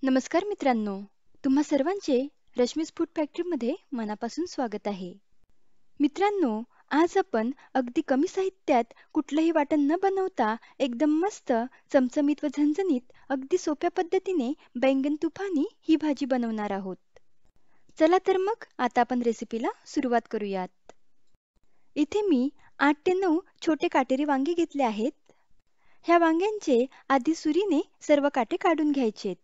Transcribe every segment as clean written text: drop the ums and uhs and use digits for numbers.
नमस्कार मित्रांनो, तुम्हा सर्वांचे रश्मीज फूड फॅक्टरीमध्ये मनापासून स्वागत आहे. मित्रांनो, आज आपण अगदी कमी साहित्यात कुठलंही वाटण न बनवता एकदम मस्त, चमचमीत व झणझणीत अगदी सोप्या पद्धतीने बैंगन तुफानी ही भाजी बनवणार आहोत. चला तर मग आता आपण रेसिपीला सुरुवात करूयात. इथे मी 8 ते 9 छोटे काटेरी वांगे घेतले आहेत. ह्या वांग्यांचे आधी सुरीने सर्व काटे काढून घ्यायचेत.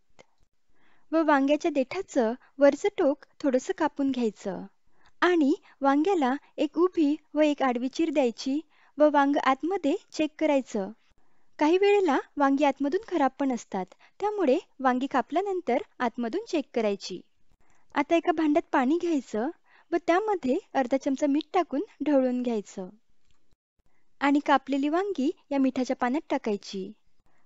व वांग्याच्या देठाचं वरचं टोक थोडंसं कापून घ्यायचं आणि वांग्याला एक उभी व एक आडवी चीर द्यायची व वांग आतमध्ये चेक करायचं. काही वेळेला वांगी आतमधून खराब पण असतात, त्यामुळे वांगी कापल्यानंतर आतमधून चेक करायची. आता एका भांड्यात पाणी घ्यायचं व त्यामध्ये अर्धा चमचा मीठ टाकून ढवळून घ्यायचं आणि कापलेली वांगी या मिठाच्या पाण्यात टाकायची.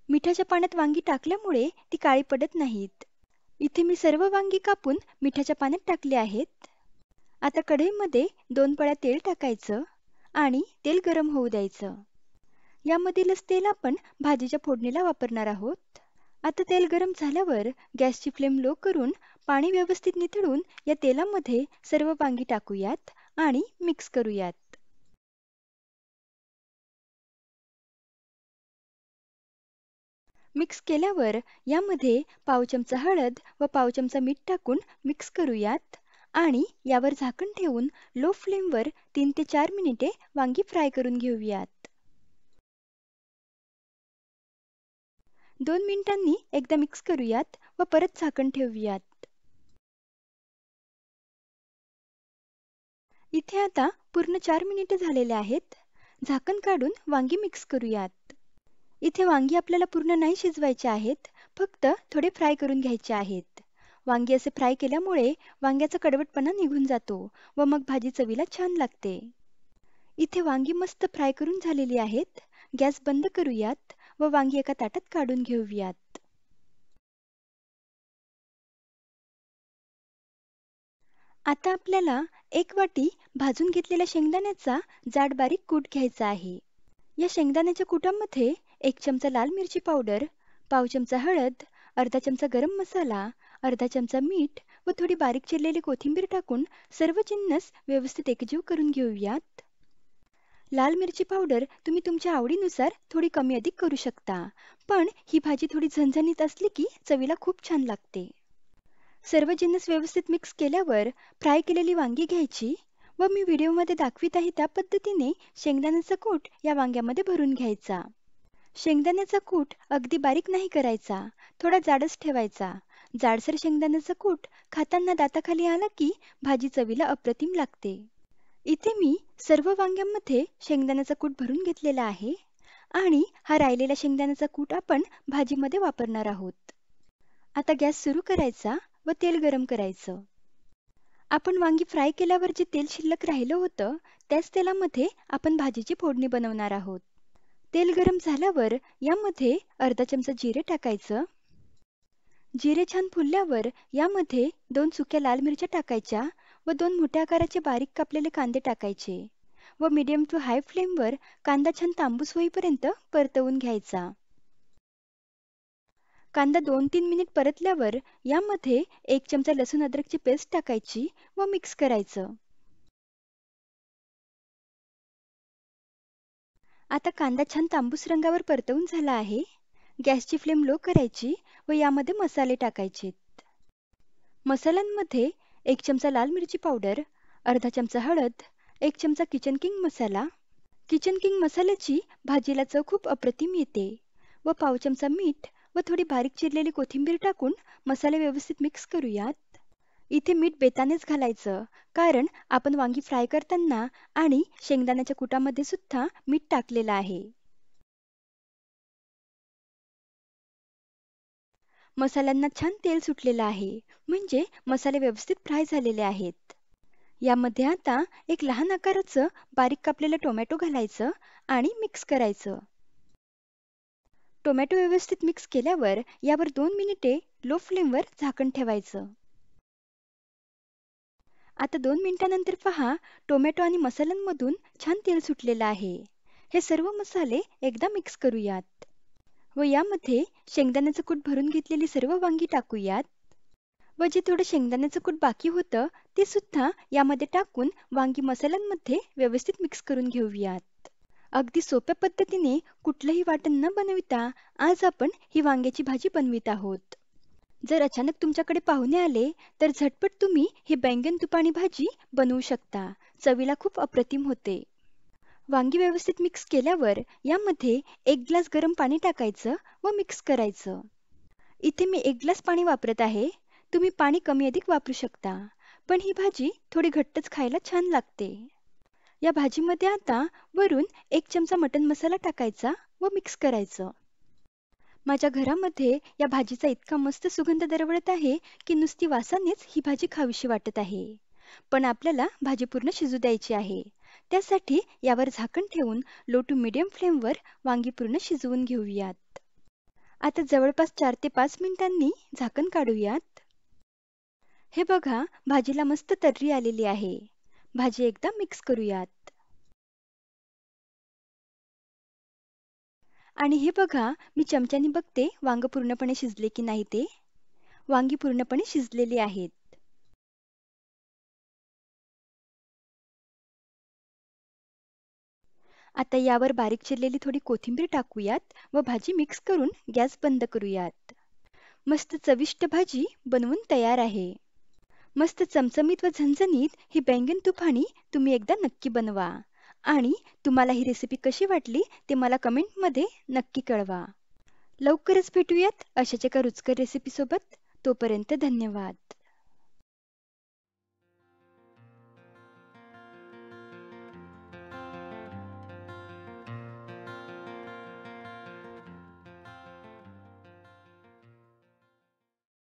मिठाच्या पाण्यात वांगी टाकल्यामुळे ती काळी पडत नाहीत. इथे मी सर्व वांगी कापून मिठाच्या पाण्यात टाकले आहेत. आता कढईमध्ये 2 पळ्या तेल टाकायचं आणि तेल गरम होऊ द्यायचं. यामधीलच तेल आपण भाजीच्या फोडणीला वापरणार आहोत. आता तेल गरम झाल्यावर गॅसची फ्लेम लो करून पाणी व्यवस्थित निथळून या तेलामध्ये सर्व वांगी टाकूयात आणि मिक्स करूयात. मिक्स केल्यावर यामध्ये पाव चमचा हळद व पाव चमचा मीठ टाकून मिक्स करूयात आणि यावर झाकण ठेवून लो फ्लेमवर 3 ते 4 मिनिटे वांगी फ्राय करून घेऊयात. 2 मिनिटांनी एकदा मिक्स करूयात व परत झाकण ठेवूयात. इथे आता पूर्ण 4 मिनिटे झालेले आहेत. झाकण काढून वांगी मिक्स करूयात. इथे वांगी आपल्याला पूर्ण नाही शिजवायचे आहेत, फक्त थोडे फ्राय करून घ्यायचे आहेत. वांगी असे फ्राय केल्यामुळे वांग्याचा कडवटपणा निघून जातो व मग भाजी चवीला छान लागते. इथे वांगी मस्त फ्राय करून झालेली आहेत. गॅस बंद करूयात व वांगी एका ताटात काढून घेऊयात. आता आपल्याला 1 वाटी भाजून घेतलेल्या शेंगदाण्याचा जाड बारीक कूट घ्यायचा आहे. या शेंगदाण्याच्या कुटामध्ये 1 चमचा लाल मिरची पावडर, पाव चमचा हळद, अर्धा चमचा गरम मसाला, अर्धा चमचा मीठ व थोडी बारीक चिरलेली कोथिंबीर टाकून सर्व जिन्नस व्यवस्थित एकजीव करून घेऊयात. लाल मिरची पावडर तुम्ही तुमच्या आवडीनुसार थोडी कमी अधिक करू शकता, पण ही भाजी थोडी झणझणीत असली की चवीला खूप छान लागते. सर्व जिन्नस व्यवस्थित मिक्स केल्यावर फ्राय केलेली वांगी घ्यायची व मी व्हिडिओमध्ये दाखवित आहे त्या पद्धतीने शेंगदाण्याचा कूट या वांग्यामध्ये भरून घ्यायचा. शेंगदाण्याचा कूट अगदी बारीक नाही करायचा, थोडा जाडच ठेवायचा. जाडसर शेंगदाण्याचा कूट खाताना दाताखाली आला की भाजी चवीला अप्रतिम लागते. इथे मी सर्व वांग्यांमध्ये शेंगदाण्याचा कूट भरून घेतलेला आहे आणि हा राहिलेला शेंगदाण्याचा कूट आपण भाजीमध्ये वापरणार आहोत. आता गॅस सुरू करायचा व तेल गरम करायचं. आपण वांगी फ्राय केल्यावर जे तेल शिल्लक राहिलं होतं, त्याच तेलामध्ये आपण भाजीची फोडणी बनवणार आहोत. तेल गरम झाल्यावर यामध्ये अर्धा चमचा जिरे टाकायचं. जिरे छान फुलल्यावर यामध्ये 2 सुक्या लाल मिरच्या टाकायच्या व 2 मोठ्या आकाराचे बारीक कापलेले कांदे टाकायचे व मीडियम टू हाय फ्लेमवर कांदा छान तांबूस होईपर्यंत परतवून घ्यायचा. कांदा 2-3 मिनिट परतल्यावर यामध्ये 1 चमचा लसूण अद्रकची पेस्ट टाकायची व मिक्स करायचं. आता कांदा छान तांबूस रंगावर परतवून झाला आहे. गॅसची फ्लेम लो करायची व यामध्ये मसाले टाकायचे. मसाल्यांमध्ये 1 चमचा लाल मिरची पावडर, अर्धा चमचा हळद, 1 चमचा किचन किंग मसाला. किचन किंग मसाल्याची भाजीला चव खूप अप्रतिम येते व पाव चमचा मीठ व थोडी बारीक चिरलेली कोथिंबीर टाकून मसाले व्यवस्थित मिक्स करूयात. इथे मीठ बेतानेच घालायचं, कारण आपण वांगी फ्राय करताना आणि शेंगदाण्याच्या कुटामध्ये सुद्धा मीठ टाकलेलं आहे. मसाल्यांना छान तेल सुटलेलं आहे, म्हणजे मसाले व्यवस्थित फ्राय झालेले आहेत. यामध्ये आता एक लहान आकाराचं बारीक कापलेलं टोमॅटो घालायचं आणि मिक्स करायचं. टोमॅटो व्यवस्थित मिक्स केल्यावर यावर 2 मिनिटे लो फ्लेमवर झाकण ठेवायचं. आता 2 मिनिटांनंतर पहा, टोमॅटो आणि मसाल्यांमधून छान तेल सुटलेलं आहे. हे सर्व मसाले एकदा मिक्स करूयात. व यामध्ये शेंगदाण्याचं कूट भरून घेतलेली सर्व वांगी टाकूयात व जे थोडं शेंगदाण्याचं कूट बाकी होतं ते सुद्धा यामध्ये टाकून वांगी मसाल्यांमध्ये व्यवस्थित मिक्स करून घेऊयात. अगदी सोप्या पद्धतीने कुठलंही वाटण न बनविता आज आपण ही वांग्याची भाजी बनवित आहोत. जर अचानक तुमच्याकडे पाहुणे आले तर झटपट तुम्ही ही बैंगन तुपाणी भाजी बनवू शकता. चवीला खूप अप्रतिम होते. वांगी व्यवस्थित मिक्स केल्यावर यामध्ये 1 ग्लास गरम पाणी टाकायचं व मिक्स करायचं. इथे मी 1 ग्लास पाणी वापरत आहे. तुम्ही पाणी कमी अधिक वापरू शकता. पण ही भाजी थोडी घट्टच खायला छान लागते. या भाजीमध्ये आता वरून 1 चमचा मटण मसाला टाकायचा व मिक्स करायचं. माझ्या घरामध्ये या भाजीचा इतका मस्त सुगंध दरवळत आहे की नुसती वासानेच ही भाजी खावीशी वाटत आहे. पण आपल्याला भाजी पूर्ण शिजू द्यायची आहे. त्यासाठी यावर झाकण ठेवून लो टू मीडियम फ्लेमवर वांगी पूर्ण शिजवून घेऊयात. आता जवळपास 4 ते 5 मिनिटांनी झाकण काढूयात. हे बघा, भाजीला मस्त तर्री आलेली आहे. भाजी एकदा मिक्स करूयात. आणि हे बघा, मी चमच्याने बघते वांग पूर्णपणे शिजले की नाही ते. वांगी पूर्णपणे शिजलेली आहेत. आता यावर बारीक चिरलेली थोडी कोथिंबीर टाकूयात व भाजी मिक्स करून गॅस बंद करूयात. मस्त चविष्ट भाजी बनवून तयार आहे. मस्त चमचमीत व झणझणीत ही बैंगन तुफाणी तुम्ही एकदा नक्की बनवा. आणि तुम्हाला ही रेसिपी कशी वाटली ते मला कमेंटमध्ये नक्की कळवा. लवकरच भेटूयात अशाच एका रुचकर रेसिपीसोबत. तोपर्यंत धन्यवाद.